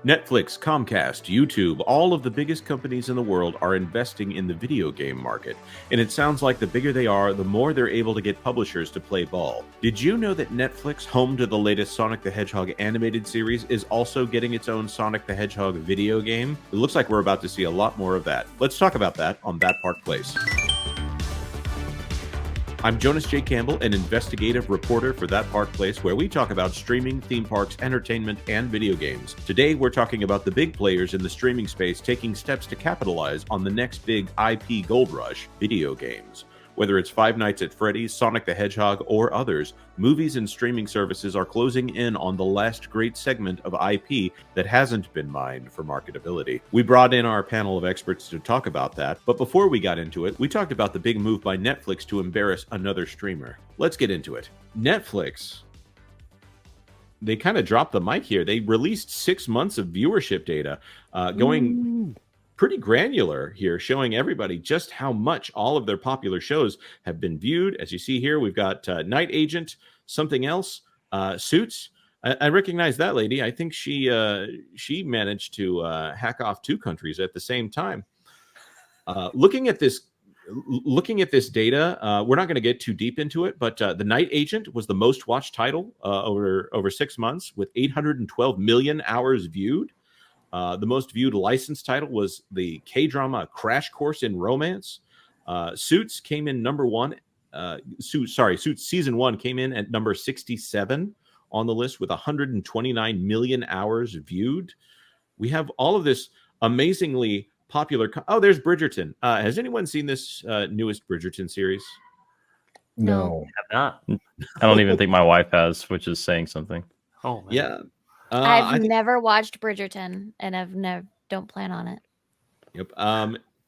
Netflix, Comcast, YouTube, all of the biggest companies in the world are investing in the video game market. And it sounds like the bigger they are, the more they're able to get publishers to play ball. Did you know that Netflix, home to the latest Sonic the Hedgehog animated series, is also getting its own Sonic the Hedgehog video game? It looks like we're about to see a lot more of that. Let's talk about that on That Park Place. I'm Jonas J. Campbell, an investigative reporter for That Park Place, where we talk about streaming, theme parks, entertainment, and video games. Today, we're talking about the big players in the streaming space taking steps to capitalize on the next big IP gold rush, video games. Whether it's Five Nights at Freddy's, Sonic the Hedgehog, or others, movies and streaming services are closing in on the last great segment of IP that hasn't been mined for marketability. We brought in our panel of experts to talk about that, but before we got into it, we talked about the big move by Netflix to embarrass another streamer. Let's get into it. Netflix, they kind of dropped the mic here. They released 6 months of viewership data, going pretty granular here, showing everybody just how much all of their popular shows have been viewed. As you see here, we've got Night Agent, Something Else, Suits. I recognize that lady. I think she managed to hack off 2 countries at the same time. Looking at this data, we're not going to get too deep into it, but The Night Agent was the most watched title over 6 months with 812 million hours viewed. The most viewed licensed title was the K-drama Crash Course in Romance. Suits came in number 1. Suits season 1 came in at number 67 on the list with 129 million hours viewed. We have all of this amazingly popular. Oh, there's Bridgerton. Has anyone seen this newest Bridgerton series? No, I have not. I don't even think my wife has, which is saying something. Oh, man. Yeah. I've never watched Bridgerton, and don't plan on it. Yep.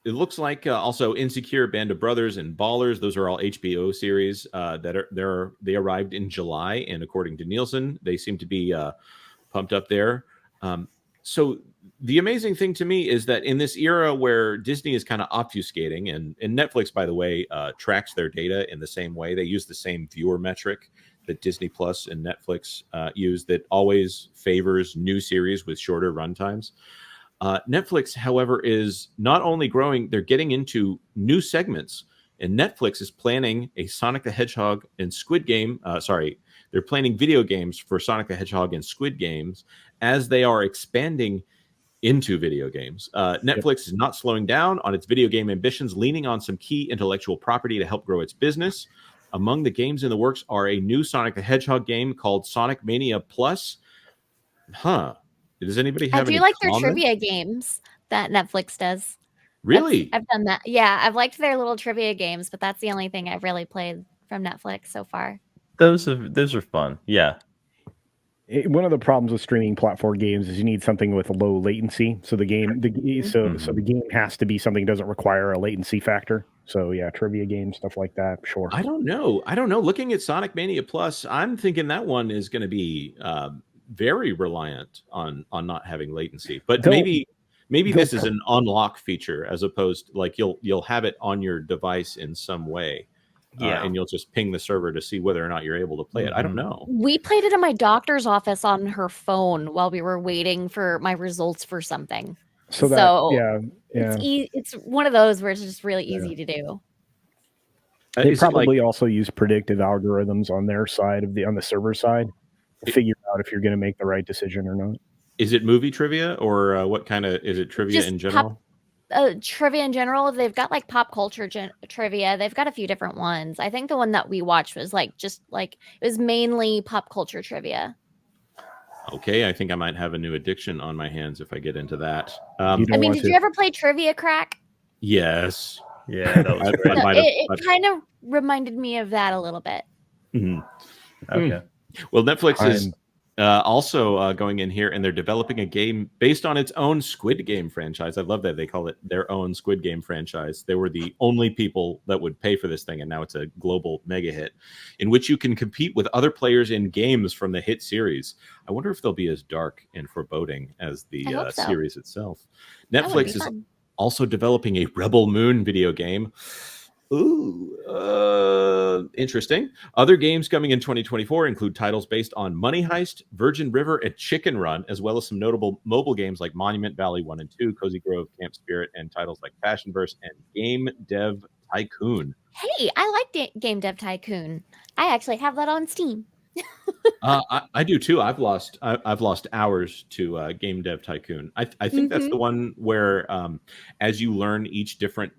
It looks like also Insecure, Band of Brothers, and Ballers. Those are all HBO series they arrived in July, and according to Nielsen, they seem to be pumped up there. So the amazing thing to me is that in this era where Disney is kind of obfuscating, and Netflix, by the way, tracks their data in the same way. They use the same viewer metric that Disney Plus and Netflix use that always favors new series with shorter runtimes. Netflix, however, is not only growing, they're getting into new segments. And Netflix is planning a Sonic the Hedgehog and Squid Game. They're planning video games for Sonic the Hedgehog and Squid Games as they are expanding into video games. Netflix is not slowing down on its video game ambitions, leaning on some key intellectual property to help grow its business. Among the games in the works are a new Sonic the Hedgehog game called Sonic Mania Plus. Does anybody have any I do like comment? their trivia games that Netflix does. Really? I've done that. Yeah, I've liked their little trivia games, but that's the only thing I've really played from Netflix so far. Those are fun. Yeah. One of the problems with streaming platform games is you need something with a low latency. So the game has to be something that doesn't require a latency factor. So yeah, trivia games, stuff like that. Sure. I don't know. Looking at Sonic Mania Plus, I'm thinking that one is going to be very reliant on not having latency. But maybe this is an unlock feature as opposed to like you'll have it on your device in some way. And you'll just ping the server to see whether or not you're able to play it. I don't know. We played it in my doctor's office on her phone while we were waiting for my results for something. It's one of those where it's just really easy to do. They probably also use predictive algorithms on their side on the server side to figure out if you're going to make the right decision or not. Is it movie trivia or what kind of is it trivia Just in general? Trivia in general. They've got like pop culture trivia. They've got a few different ones. I think the one that we watched was it was mainly pop culture trivia. Okay, I think I might have a new addiction on my hands if I get into that. Did you ever play Trivia Crack? Yes. Yeah, that was great. It kind of reminded me of that a little bit. Mm-hmm. Okay. Well, Netflix is also going in here, and they're developing a game based on its own Squid Game franchise. I love that they call it their own Squid Game franchise. They were the only people that would pay for this thing, and now it's a global mega hit in which you can compete with other players in games from the hit series. I wonder if they'll be as dark and foreboding as the series itself. Netflix is also developing a Rebel Moon video game. Ooh, interesting. Other games coming in 2024 include titles based on Money Heist, Virgin River, and Chicken Run, as well as some notable mobile games like Monument Valley 1 and 2, Cozy Grove, Camp Spirit, and titles like Fashionverse and Game Dev Tycoon. Hey, I like Game Dev Tycoon. I actually have that on Steam. I do too. I've lost hours to Game Dev Tycoon. I think that's the one where as you learn each different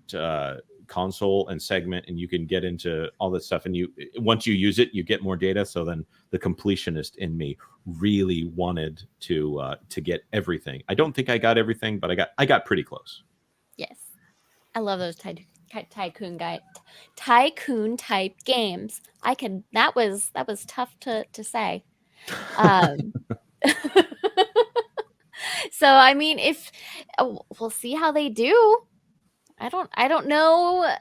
console and segment, and you can get into all this stuff, and once you use it, you get more data. So then the completionist in me really wanted to get everything. I don't think I got everything, but I got pretty close. Yes, I love those tycoon type games. That was tough to say. So I mean, if we'll see how they do. I don't know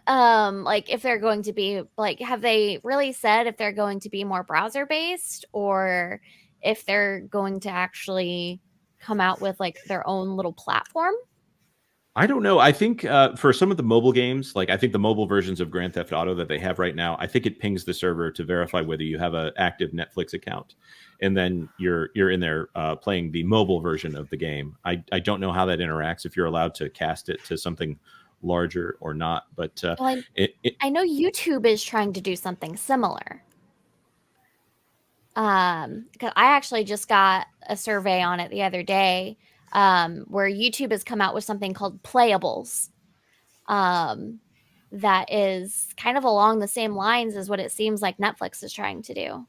like if they're going to be like, have they really said if they're going to be more browser based, or if they're going to actually come out with like their own little platform? I don't know. I think for some of the mobile games, like I think the mobile versions of Grand Theft Auto that they have right now, I think it pings the server to verify whether you have an active Netflix account, and then you're in there playing the mobile version of the game. I don't know how that interacts, if you're allowed to cast it to something larger or not. But Well, I know YouTube is trying to do something similar. Because I actually just got a survey on it the other day, where YouTube has come out with something called Playables, that is kind of along the same lines as what it seems like Netflix is trying to do.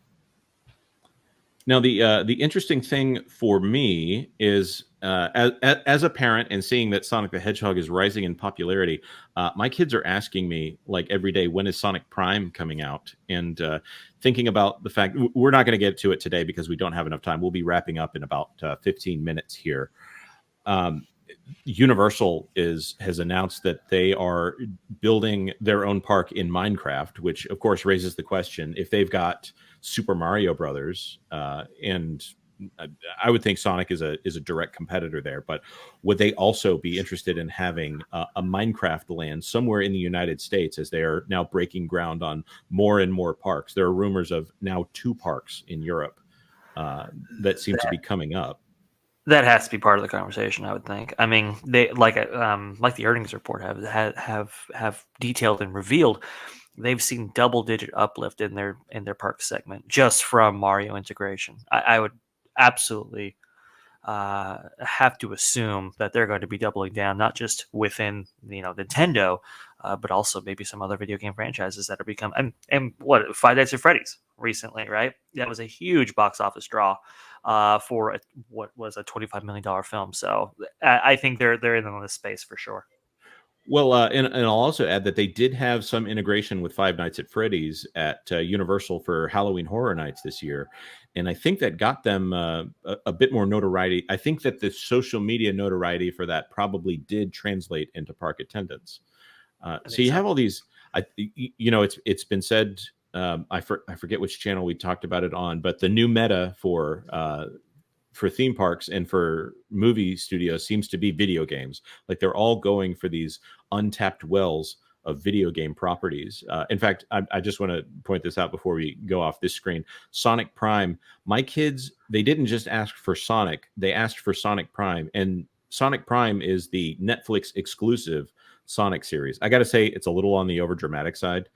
Now, the interesting thing for me is as a parent and seeing that Sonic the Hedgehog is rising in popularity, my kids are asking me like every day, when is Sonic Prime coming out? And thinking about the fact we're not going to get to it today because we don't have enough time. We'll be wrapping up in about 15 minutes here. Universal has announced that they are building their own park in Minecraft, which of course raises the question, if they've got Super Mario Brothers, and I would think Sonic is a direct competitor there, but would they also be interested in having a Minecraft land somewhere in the United States, as they are now breaking ground on more and more parks? There are rumors of now 2 parks in Europe that seem to be coming up. That has to be part of the conversation, I would think. I mean, they like the earnings report have detailed and revealed, they've seen double-digit uplift in their park segment just from Mario integration. I would absolutely have to assume that they're going to be doubling down, not just within Nintendo, but also maybe some other video game franchises that are becoming. And what, Five Nights at Freddy's recently, right? That was a huge box office draw for what was a $25 million film. So I think they're in on this space for sure. Well, and I'll also add that they did have some integration with Five Nights at Freddy's at Universal for Halloween Horror Nights this year, and I think that got them a bit more notoriety. I think that the social media notoriety for that probably did translate into park attendance. So you have all these. It's been said. I forget which channel we talked about it on, but the new meta for theme parks and for movie studios seems to be video games. Like they're all going for these untapped wells of video game properties. In fact, I just want to point this out before we go off this screen. Sonic Prime, my kids, they didn't just ask for Sonic, they asked for Sonic Prime. And Sonic Prime is the Netflix exclusive Sonic series. I got to say, it's a little on the overdramatic side.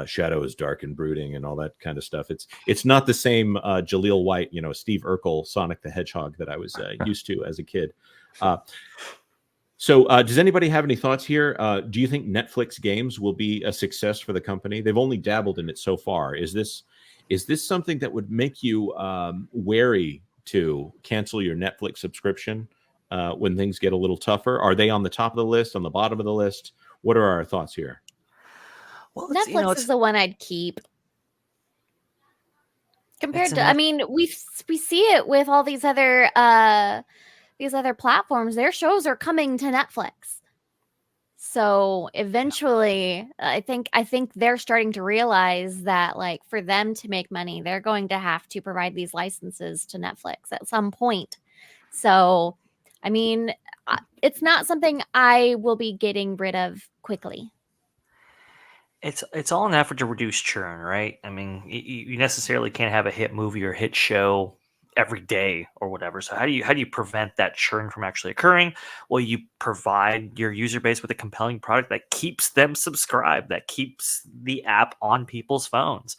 Shadow is dark and brooding and all that kind of stuff. It's not the same Jaleel White, Steve Urkel Sonic the Hedgehog that I was used to as a kid. So does anybody have any thoughts here? Do you think Netflix games will be a success for the company? They've only dabbled in it so far. Is this something that would make you wary to cancel your Netflix subscription when things get a little tougher? Are they on the top of the list, on the bottom of the list? What are our thoughts here? Well, Netflix is the one I'd keep. Compared to, I mean, we see it with all these other platforms. Their shows are coming to Netflix, so eventually, I think they're starting to realize that, like, for them to make money, they're going to have to provide these licenses to Netflix at some point. So, I mean, it's not something I will be getting rid of quickly. It's all an effort to reduce churn, right? I mean, you necessarily can't have a hit movie or hit show every day or whatever. So how do you prevent that churn from actually occurring? Well, you provide your user base with a compelling product that keeps them subscribed, that keeps the app on people's phones.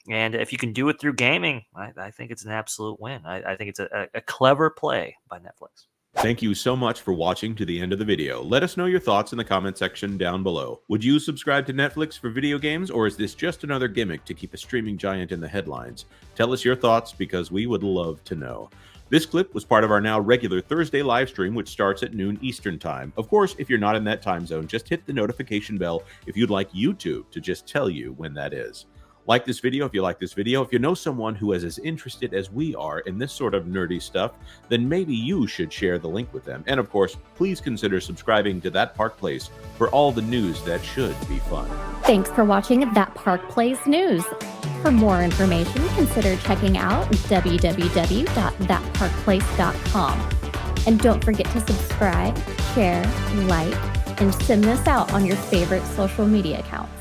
And if you can do it through gaming, I think it's an absolute win. I think it's a clever play by Netflix. Thank you so much for watching to the end of the video. Let us know your thoughts in the comment section down below. Would you subscribe to Netflix for video games, or is this just another gimmick to keep a streaming giant in the headlines? Tell us your thoughts, because we would love to know. This clip was part of our now regular Thursday live stream, which starts at noon Eastern Time. Of course, if you're not in that time zone, just hit the notification bell if you'd like YouTube to just tell you when that is. Like this video if you like this video. If you know someone who is as interested as we are in this sort of nerdy stuff, then maybe you should share the link with them. And of course, please consider subscribing to That Park Place for all the news that should be fun. Thanks for watching That Park Place News. For more information, consider checking out www.thatparkplace.com. And don't forget to subscribe, share, like, and send this out on your favorite social media accounts.